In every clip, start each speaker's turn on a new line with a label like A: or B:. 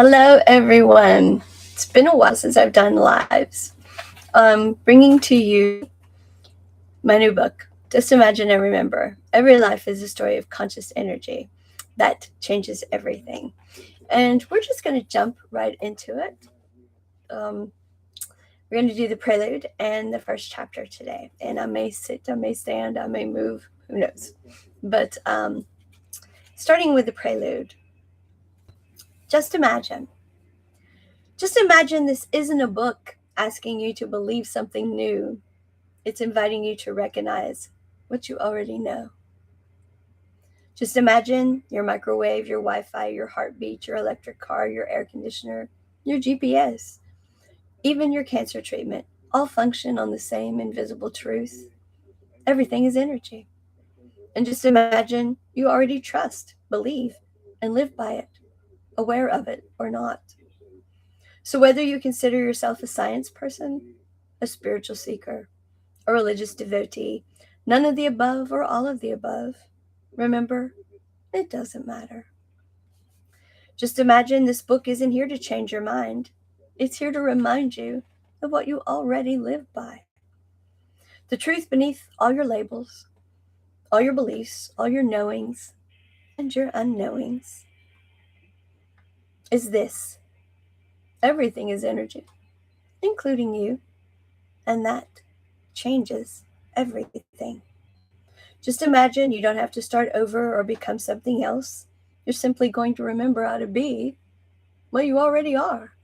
A: Hello, everyone. It's been a while since I've done lives. Bringing to you my new book, Just Imagine and Remember. Every life is a story of conscious energy that changes everything. And we're just going to jump right into it. Um, we're going to do the prelude and the first chapter today. And I may sit, I may stand, I may move, who knows. But starting with the prelude, just imagine. Just imagine this isn't a book asking you to believe something new. It's inviting you to recognize what you already know. Just imagine your microwave, your Wi-Fi, your heartbeat, your electric car, your air conditioner, your GPS, even your cancer treatment, all function on the same invisible truth. Everything is energy. And just imagine you already trust, believe, and live by it, aware of it or not. So whether you consider yourself a science person, a spiritual seeker, a religious devotee, none of the above or all of the above, remember, it doesn't matter. Just imagine this book isn't here to change your mind. It's here to remind you of what you already live by. The truth beneath all your labels, all your beliefs, all your knowings, and your unknowings is this. Everything is energy, including you, and that changes everything. Just imagine you don't have to start over or become something else. You're simply going to remember how to be what you already are.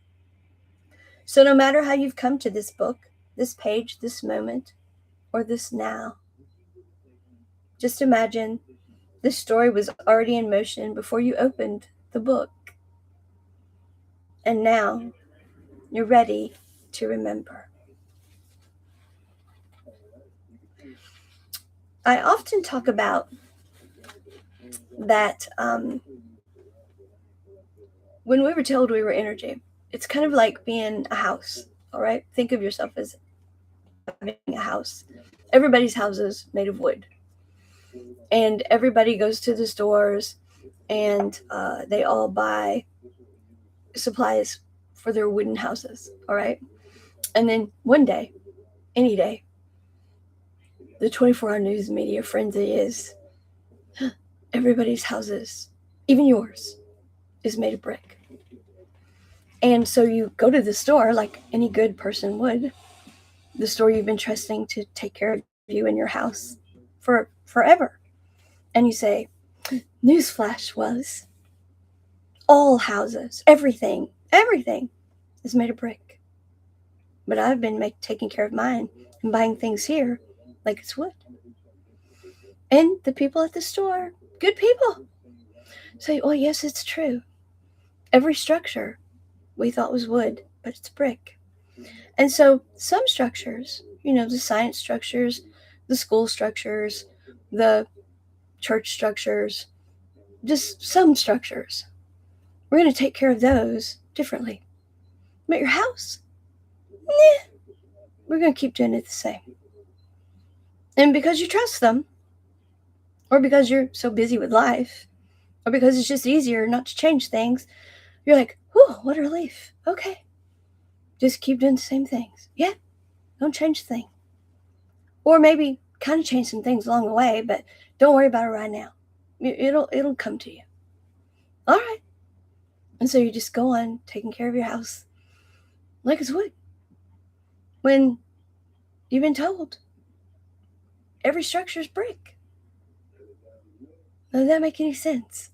A: So no matter how you've come to this book, this page, this moment, or this now, just imagine this story was already in motion before you opened the book. And now you're ready to remember. I often talk about that when we were told we were energy, it's kind of like being a house, all right? Think of yourself as having a house. Everybody's house is made of wood. And everybody goes to the stores and they all buy supplies for their wooden houses, all right? And then one day, any day, the 24-hour news media frenzy is everybody's houses, even yours, is made of brick. And so you go to the store like any good person would, the store you've been trusting to take care of you and your house for forever. And you say, newsflash was all houses, everything is made of brick. But I've been taking care of mine and buying things here like it's wood. And the people at the store, good people, say, oh, yes, it's true. Every structure we thought was wood, but it's brick. And so some structures, the science structures, the school structures, the church structures, just some structures, we're going to take care of those differently. But your house, we're going to keep doing it the same. And because you trust them, or because you're so busy with life, or because it's just easier not to change things, you're like, whew, what a relief. Okay. Just keep doing the same things. Yeah. Don't change a thing. Or maybe kind of change some things along the way, but don't worry about it right now. It'll come to you. All right. And so you just go on taking care of your house like it's wood. When you've been told every structure is brick. Does that make any sense?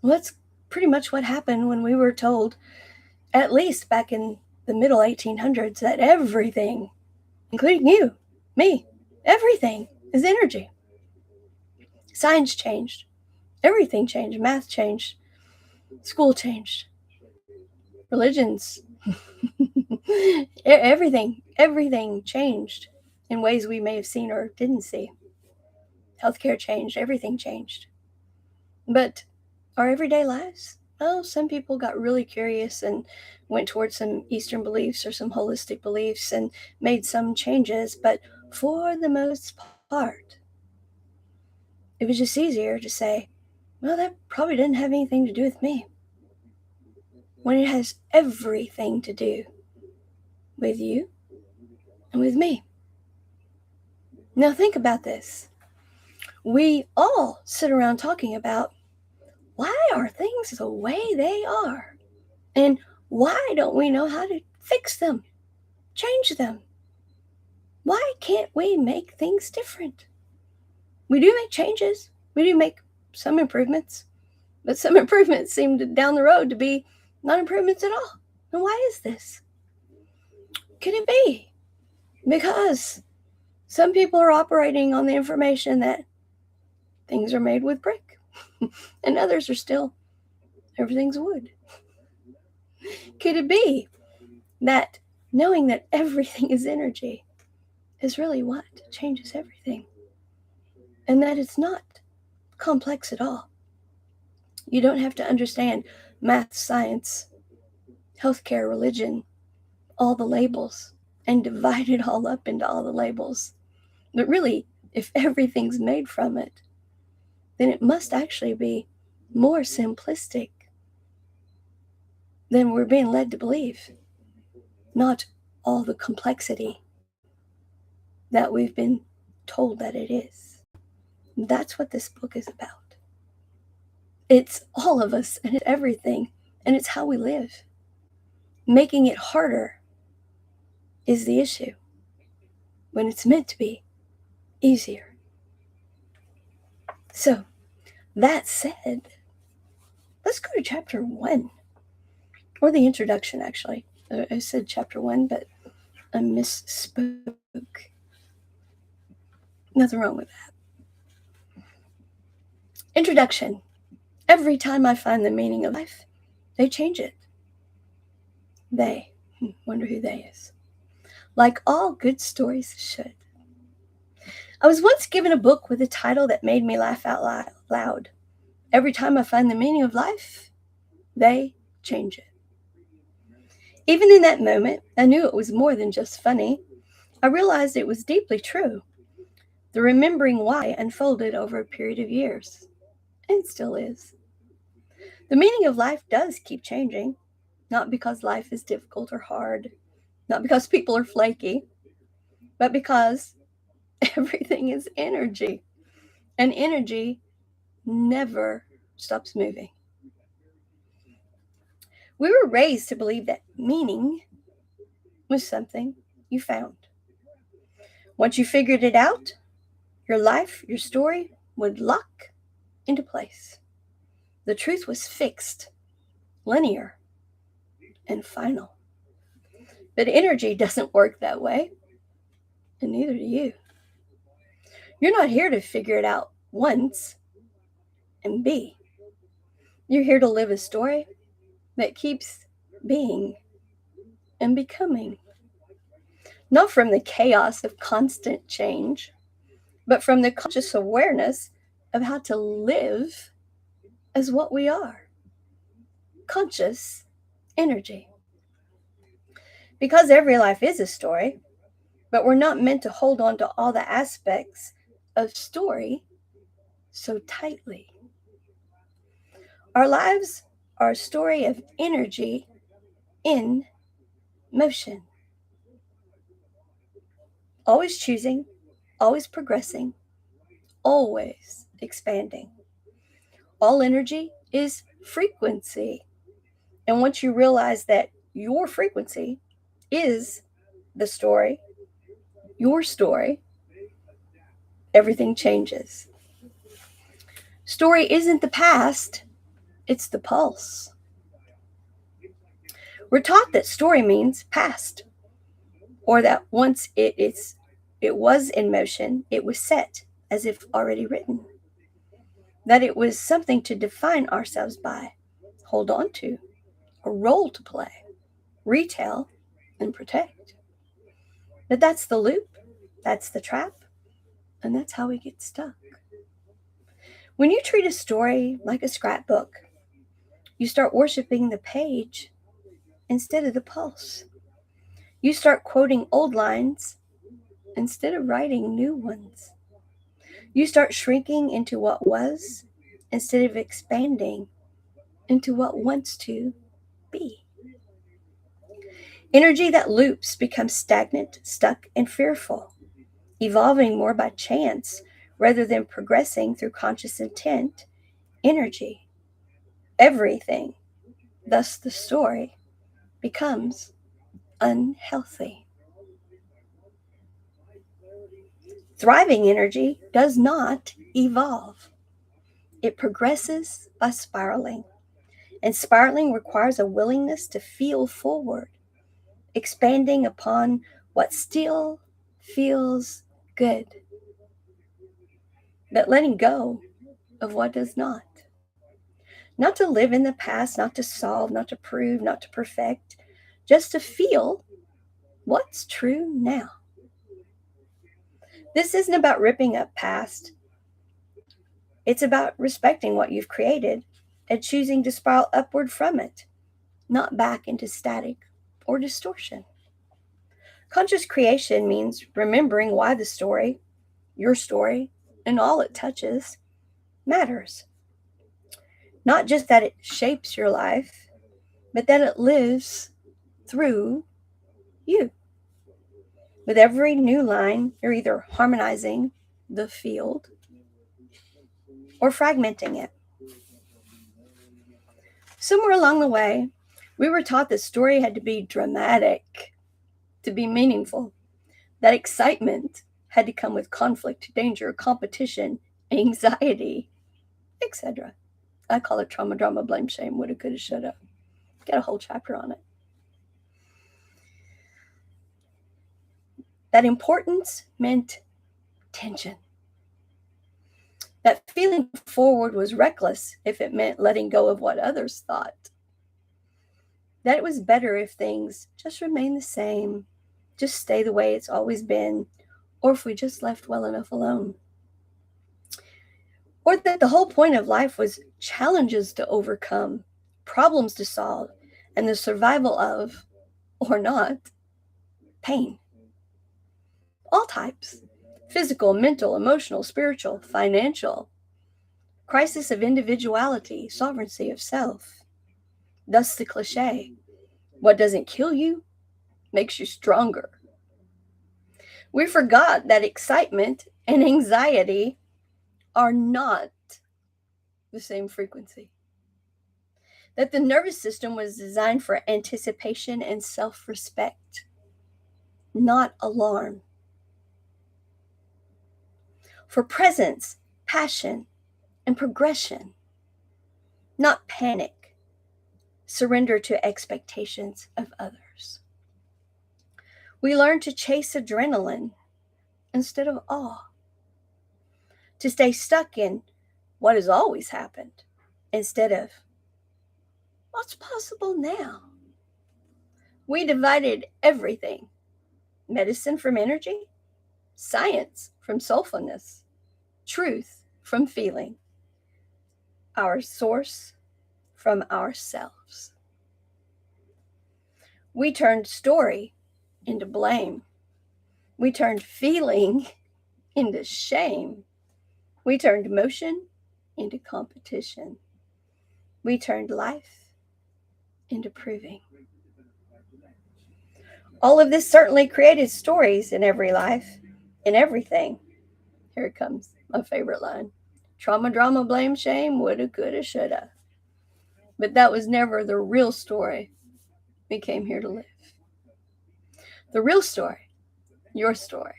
A: Well, that's pretty much what happened when we were told, at least back in the middle 1800s, that everything, including you, me, everything is energy. Science changed. Everything changed. Math changed. School changed. Religions. Everything changed in ways we may have seen or didn't see. Healthcare changed. Everything changed. But our everyday lives, well, some people got really curious and went towards some Eastern beliefs or some holistic beliefs and made some changes. But for the most part, it was just easier to say, well, that probably didn't have anything to do with me. when it has everything to do with you and with me. Now think about this. We all sit around talking about, why are things the way they are? And why don't we know how to fix them, change them? Why can't we make things different? We do make changes. We do make some improvements. But some improvements seem to, down the road, to be not improvements at all. And why is this? Could it be because some people are operating on the information that things are made with brick and others are still, everything's wood? Could it be that knowing that everything is energy is really what changes everything? And that it's not complex at all. You don't have to understand math, science, healthcare, religion, all the labels, and divide it all up into all the labels. But really, if everything's made from it, then it must actually be more simplistic than we're being led to believe. Not all the complexity that we've been told that it is. That's what this book is about. It's all of us, and it's everything, and it's how we live. Making it harder is the issue when it's meant to be easier. So, that said, let's go to chapter 1, or the introduction, actually. I said chapter 1, but I misspoke. Nothing wrong with that. Introduction. Every time I find the meaning of life, they change it. They. Wonder who they is. Like all good stories should. I was once given a book with a title that made me laugh out loud. Every time I find the meaning of life, they change it. Even in that moment, I knew it was more than just funny. I realized it was deeply true. The remembering why unfolded over a period of years, and still is. The meaning of life does keep changing, not because life is difficult or hard, not because people are flaky, but because everything is energy, and energy never stops moving. We were raised to believe that meaning was something you found. Once you figured it out, your life, your story would lock into place. The truth was fixed, linear, and final. But energy doesn't work that way, and neither do you. You're not here to figure it out once and be. You're here to live a story that keeps being and becoming. Not from the chaos of constant change, but from the conscious awareness of how to live as what we are. Conscious energy. Because every life is a story, but we're not meant to hold on to all the aspects of story so tightly. Our lives are a story of energy in motion. Always choosing, always progressing, always expanding. All energy is frequency. And once you realize that your frequency is the story, your story, everything changes. Story isn't the past, it's the pulse. We're taught that story means past, or that once it was in motion, it was set as if already written. That it was something to define ourselves by, hold on to, a role to play, retell, and protect. But that's the loop, that's the trap, and that's how we get stuck. When you treat a story like a scrapbook, you start worshiping the page instead of the pulse. You start quoting old lines instead of writing new ones. You start shrinking into what was instead of expanding into what wants to be. Energy that loops becomes stagnant, stuck, and fearful, evolving more by chance rather than progressing through conscious intent. Energy, everything, thus the story, becomes unhealthy. Thriving energy does not evolve. It progresses by spiraling, and spiraling requires a willingness to feel forward, expanding upon what still feels good, but letting go of what does not. Not to live in the past, not to solve, not to prove, not to perfect, just to feel what's true now. This isn't about ripping up past. It's about respecting what you've created and choosing to spiral upward from it, not back into static or distortion. Conscious creation means remembering why the story, your story, and all it touches matters. Not just that it shapes your life, but that it lives through you. With every new line, you're either harmonizing the field or fragmenting it. Somewhere along the way, we were taught that story had to be dramatic to be meaningful, that excitement had to come with conflict, danger, competition, anxiety, etc. I call it trauma, drama, blame, shame, woulda, coulda, shoulda. Got a whole chapter on it. That importance meant tension. That feeling forward was reckless if it meant letting go of what others thought. That it was better if things just remain the same, just stay the way it's always been, or if we just left well enough alone. Or that the whole point of life was challenges to overcome, problems to solve, and the survival of, or not, pain. All types: physical, mental, emotional, spiritual, financial, crisis of individuality, sovereignty of self. Thus the cliche, what doesn't kill you makes you stronger. We forgot that excitement and anxiety are not the same frequency. That the nervous system was designed for anticipation and self-respect, not alarm. For presence, passion, and progression, not panic, surrender to expectations of others. We learn to chase adrenaline instead of awe, to stay stuck in what has always happened instead of what's possible now. We divided everything: medicine from energy, science from soulfulness, truth from feeling, our source from ourselves. We turned story into blame. We turned feeling into shame. We turned motion into competition. We turned life into proving. All of this certainly created stories in every life, in everything. Here it comes, my favorite line. Trauma, drama, blame, shame, woulda, coulda, shoulda. But that was never the real story we came here to live. The real story, your story,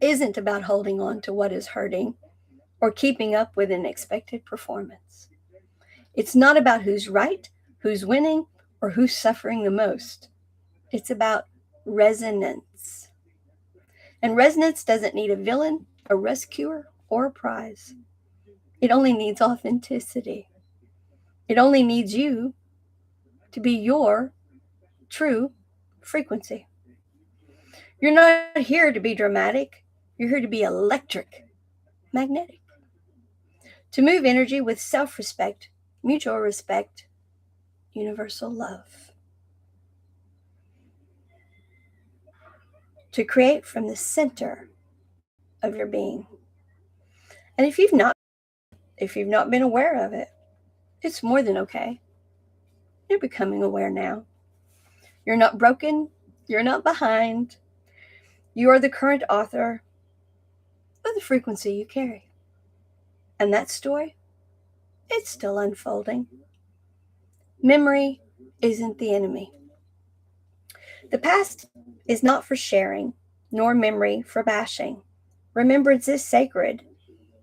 A: isn't about holding on to what is hurting or keeping up with an expected performance. It's not about who's right, who's winning, or who's suffering the most. It's about resonance. And resonance doesn't need a villain, a rescuer, or a prize. It only needs authenticity. It only needs you to be your true frequency. You're not here to be dramatic. You're here to be electric, magnetic. To move energy with self-respect, mutual respect, universal love. To create from the center of your being. And if you've not been aware of it, it's more than okay. You're becoming aware now. You're not broken. You're not behind. You are the current author of the frequency you carry. And that story, it's still unfolding. Memory isn't the enemy. The past is not for sharing, nor memory for bashing. Remembrance is sacred,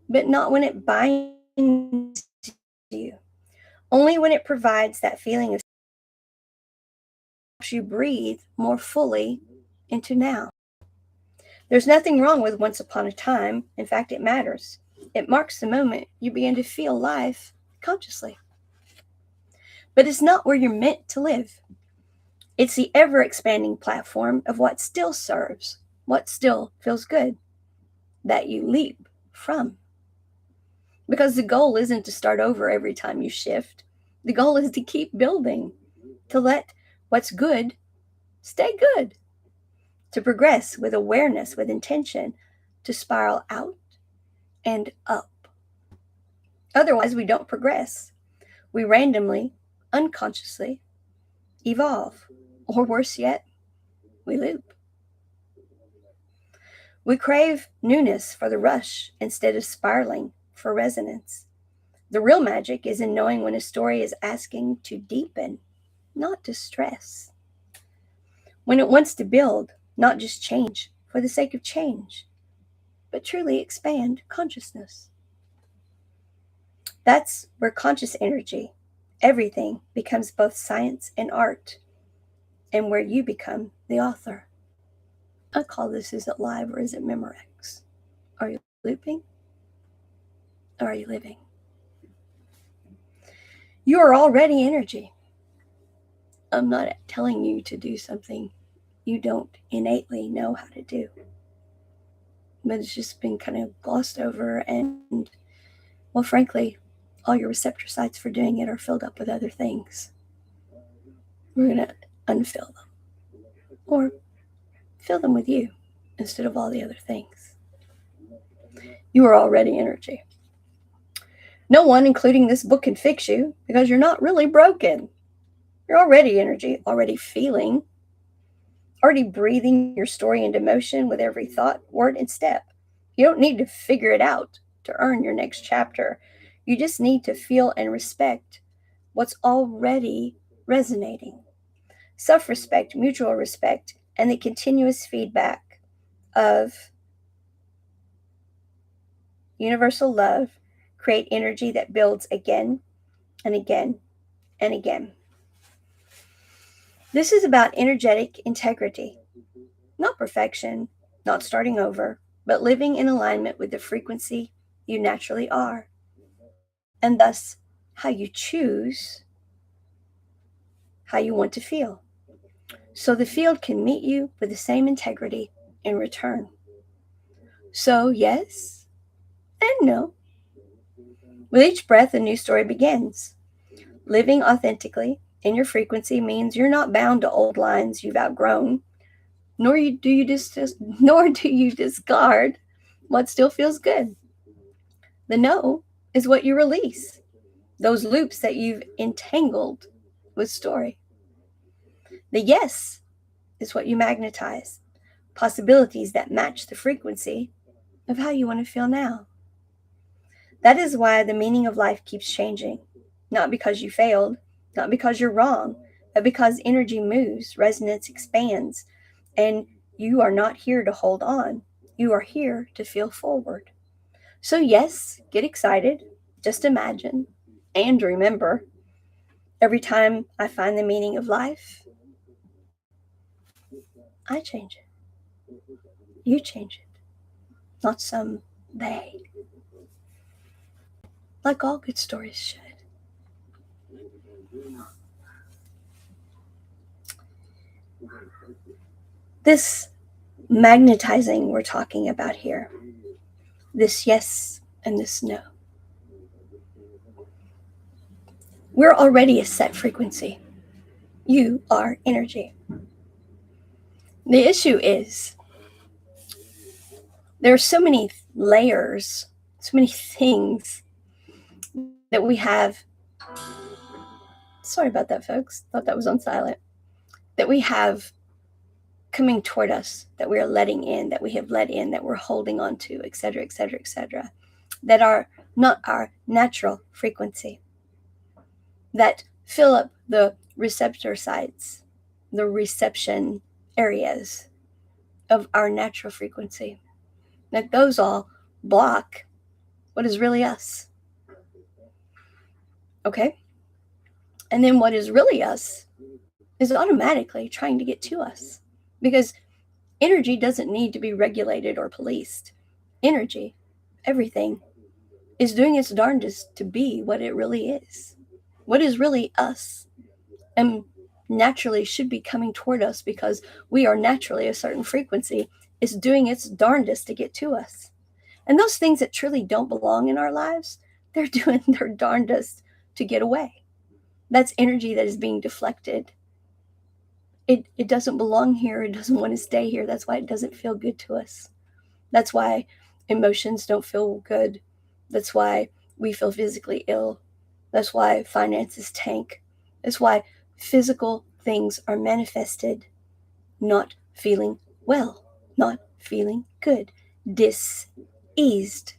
A: but not when it binds you. Only when it provides that feeling of helps you breathe more fully into now. There's nothing wrong with once upon a time. In fact, it matters. It marks the moment you begin to feel life consciously. But it's not where you're meant to live. It's the ever-expanding platform of what still serves, what still feels good, that you leap from. Because the goal isn't to start over every time you shift. The goal is to keep building, to let what's good stay good, to progress with awareness, with intention, to spiral out and up. Otherwise, we don't progress. We randomly, unconsciously evolve, or worse yet, we loop. We crave newness for the rush instead of spiraling for resonance. The real magic is in knowing when a story is asking to deepen, not to stress. When it wants to build, not just change for the sake of change, but truly expand consciousness. That's where conscious energy, everything, becomes both science and art, and where you become the author. I call this, is it live or is it Memorex? Are you looping? Or are you living? You are already energy. I'm not telling you to do something you don't innately know how to do. But it's just been kind of glossed over, and, well, frankly, all your receptor sites for doing it are filled up with other things. We're going to unfill them. Or fill them with you instead of all the other things. You are already energy. No one, including this book, can fix you because you're not really broken. You're already energy, already feeling, already breathing your story into motion with every thought, word, and step. You don't need to figure it out to earn your next chapter. You just need to feel and respect what's already resonating. Self-respect, mutual respect, and the continuous feedback of universal love create energy that builds again and again and again. This is about energetic integrity, not perfection, not starting over, but living in alignment with the frequency you naturally are, and thus how you choose how you want to feel. So the field can meet you with the same integrity in return. So yes and no. With each breath, a new story begins. Living authentically in your frequency means you're not bound to old lines you've outgrown, nor do you discard what still feels good. The no is what you release, those loops that you've entangled with story. The yes is what you magnetize, possibilities that match the frequency of how you want to feel now. That is why the meaning of life keeps changing, not because you failed, not because you're wrong, but because energy moves, resonance expands, and you are not here to hold on. You are here to feel forward. So yes, get excited, just imagine, and remember, every time I find the meaning of life, I change it. You change it, not some they. Like all good stories should. This magnetizing we're talking about here, this yes and this no, we're already a set frequency. You are energy. The issue is there are so many layers, so many things that we have. Sorry about that, folks. Thought that was on silent. that we have coming toward us, that we are letting in, that we have let in, that we're holding on to, etc., etc., etc., that are not our natural frequency, that fill up the receptor sites, the reception areas of our natural frequency, that those all block what is really us. Okay? And then what is really us is automatically trying to get to us, because energy doesn't need to be regulated or policed. Energy, everything, is doing its darndest to be what it really is. What is really us, and naturally should be coming toward us because we are naturally a certain frequency, is doing its darndest to get to us. And those things that truly don't belong in our lives, they're doing their darndest to get away. That's energy that is being deflected. It doesn't belong here. It doesn't want to stay here. That's why it doesn't feel good to us. That's why emotions don't feel good. That's why we feel physically ill. That's why finances tank. That's why physical things are manifested not feeling well, not feeling good, diseased,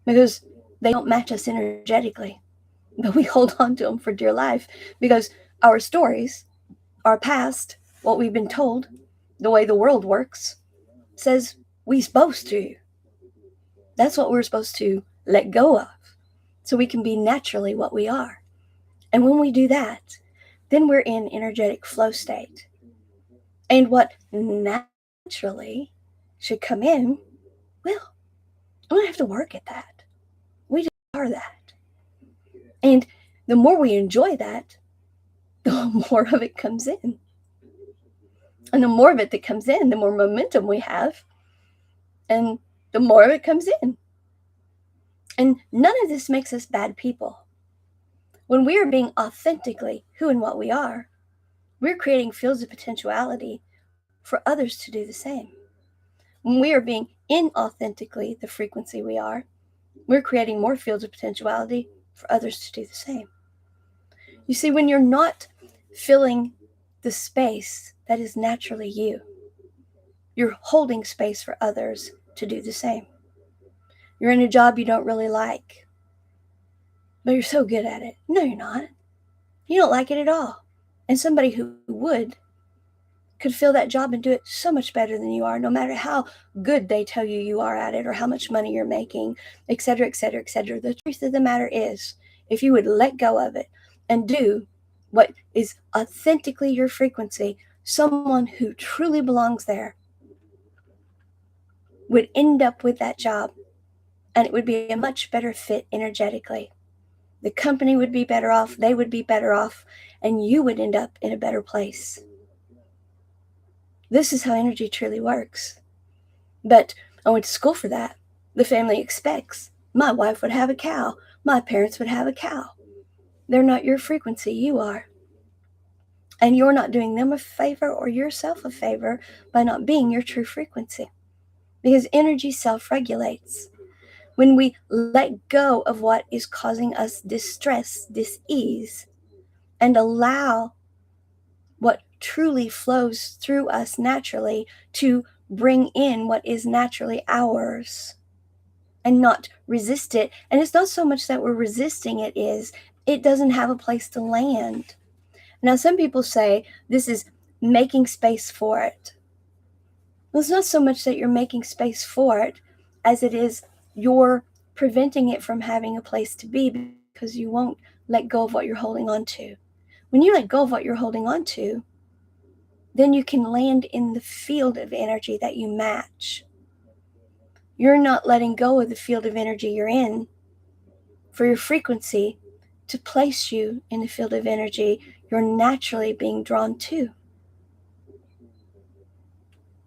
A: because they don't match us energetically. But we hold on to them for dear life because our stories, our past, what we've been told, the way the world works, says we're supposed to. That's what we're supposed to let go of so we can be naturally what we are. And when we do that, then we're in energetic flow state. And what naturally should come in, well, we don't have to work at that. We just are that. And the more we enjoy that, the more of it comes in. And the more of it that comes in, the more momentum we have, and the more of it comes in. And none of this makes us bad people. When we are being authentically who and what we are, we're creating fields of potentiality for others to do the same. When we are being inauthentically the frequency we are, we're creating more fields of potentiality for others to do the same. You see, when you're not filling the space that is naturally you, you're holding space for others to do the same. You're in a job you don't really like, but you're so good at it. No, you're not. You don't like it at all. And somebody who would could fill that job and do it so much better than you are, no matter how good they tell you you are at it or how much money you're making, etc., etc., etc. The truth of the matter is, if you would let go of it and do what is authentically your frequency, someone who truly belongs there would end up with that job, and it would be a much better fit energetically. The company would be better off, they would be better off, and you would end up in a better place. This is how energy truly works. But I went to school for that. The family expects. My wife would have a cow. My parents would have a cow. They're not your frequency, you are. And you're not doing them a favor or yourself a favor by not being your true frequency. Because energy self-regulates. When we let go of what is causing us distress, dis-ease, and allow what truly flows through us naturally to bring in what is naturally ours and not resist it. And it's not so much that we're resisting it, is it doesn't have a place to land. Now, some people say this is making space for it. Well, it's not so much that you're making space for it as it is you're preventing it from having a place to be because you won't let go of what you're holding on to. When you let go of what you're holding on to, then you can land in the field of energy that you match. You're not letting go of the field of energy you're in for your frequency to place you in the field of energy you're naturally being drawn to.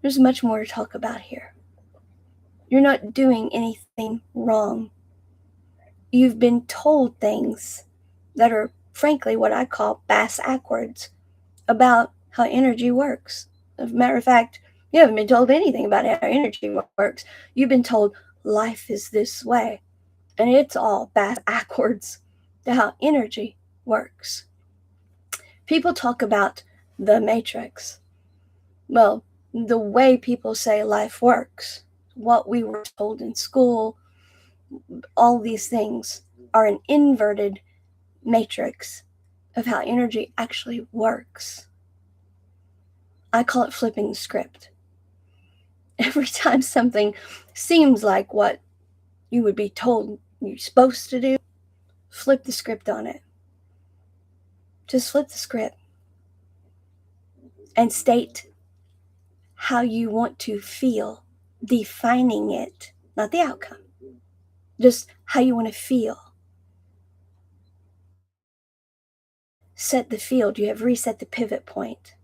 A: There's much more to talk about here. You're not doing anything wrong. You've been told things that are, frankly, what I call bass-ackwards about how energy works. As a matter of fact, you haven't been told anything about how energy works. You've been told life is this way, and it's all backwards to how energy works. People talk about the matrix. Well, the way people say life works, what we were told in school, all these things are an inverted matrix of how energy actually works. I call it flipping the script. Every time something seems like what you would be told you're supposed to do, flip the script on it. Just flip the script and state how you want to feel, defining it, not the outcome, just how you want to feel. Set the field. You have reset the pivot point.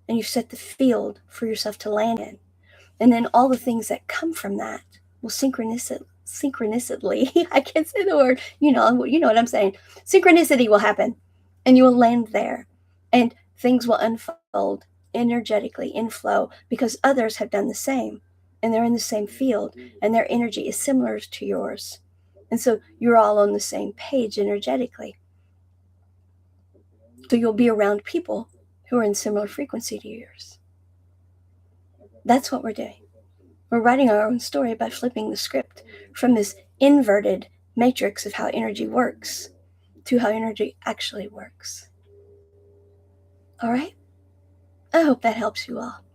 A: And you've set the field for yourself to land in. And then all the things that come from that will synchronicity, I can't say the word, you know what I'm saying. Synchronicity will happen and you will land there. And things will unfold energetically in flow because others have done the same and they're in the same field and their energy is similar to yours. And so you're all on the same page energetically. So you'll be around people who are in similar frequency to yours. That's what we're doing. We're writing our own story by flipping the script from this inverted matrix of how energy works to how energy actually works. All right? I hope that helps you all.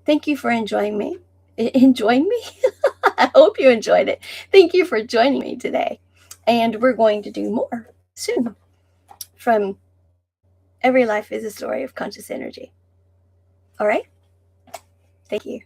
A: Thank you for enjoying me. Enjoying me? I hope you enjoyed it. Thank you for joining me today. And we're going to do more soon from Every Life is a Story of Conscious Energy. All right? Thank you.